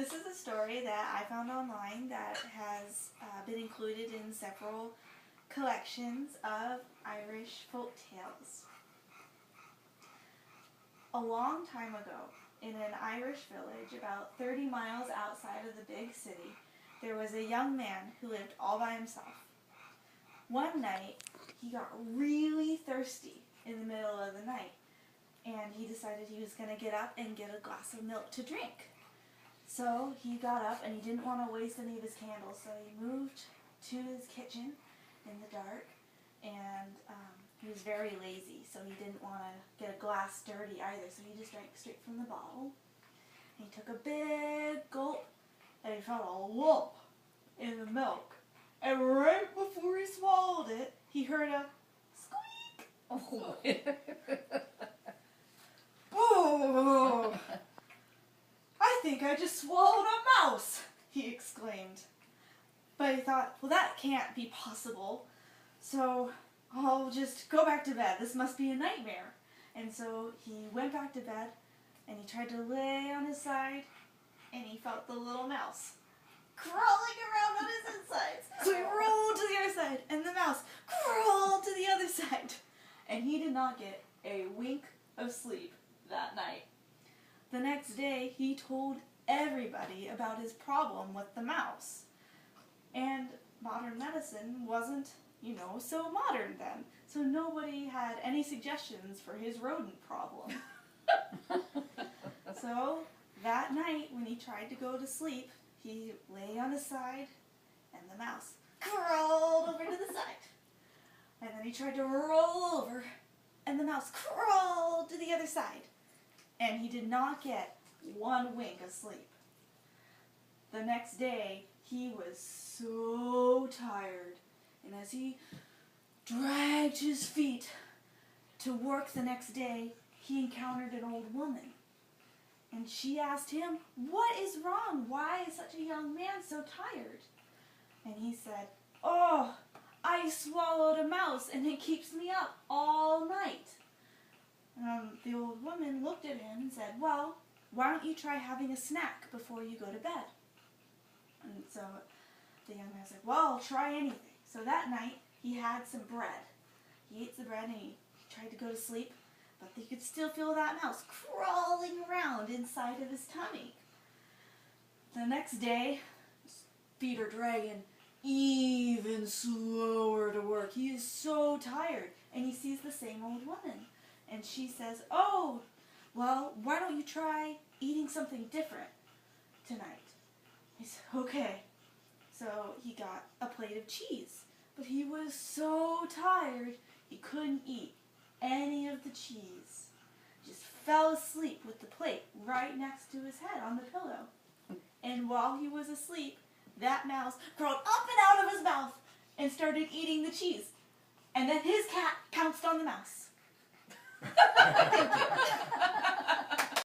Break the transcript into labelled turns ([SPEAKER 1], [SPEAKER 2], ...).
[SPEAKER 1] This is a story that I found online that has been included in several collections of Irish folk tales. A long time ago, in an Irish village about 30 miles outside of the big city, there was a young man who lived all by himself. One night, he got really thirsty in the middle of the night, and he decided he was going to get up and get a glass of milk to drink. So he got up, and he didn't want to waste any of his candles, so he moved to his kitchen in the dark, and he was very lazy, so he didn't want to get a glass dirty either, so he just drank straight from the bottle. And he took a big gulp, and he felt a lump in the milk. And right before he swallowed it, he heard a squeak.
[SPEAKER 2] Oh.
[SPEAKER 1] Oh! I think I just swallowed a mouse, he exclaimed. But he thought, well, that can't be possible, so I'll just go back to bed. This must be a nightmare. And so he went back to bed, and he tried to lay on his side, and he felt the little mouse crawling around on his insides. So he rolled to the other side, and the mouse crawled to the other side. And he did not get a wink of sleep that night. The next day, he told everybody about his problem with the mouse. And modern medicine wasn't, so modern then. So nobody had any suggestions for his rodent problem. So that night, when he tried to go to sleep, he lay on his side, and the mouse crawled over to the side. And then he tried to roll over, and the mouse crawled to the other side. And he did not get one wink of sleep. The next day, he was so tired, and as he dragged his feet to work the next day, he encountered an old woman. And she asked him, "What is wrong? Why is such a young man so tired?" And he said, "Oh, I swallowed a mouse, and it keeps me up all night." The old woman looked at him and said, "Well, why don't you try having a snack before you go to bed?" And so the young man said, "Well, I'll try anything." So that night, he had some bread. He ate the bread and he tried to go to sleep, but he could still feel that mouse crawling around inside of his tummy. The next day, his feet are dragging even slower to work. He is so tired, and he sees the same old woman. And she says, "Oh, well, why don't you try eating something different tonight?" He said, "Okay." So he got a plate of cheese, but he was so tired he couldn't eat any of the cheese. He just fell asleep with the plate right next to his head on the pillow. And while he was asleep, that mouse crawled up and out of his mouth and started eating the cheese. And then his cat pounced on the mouse. Thank you.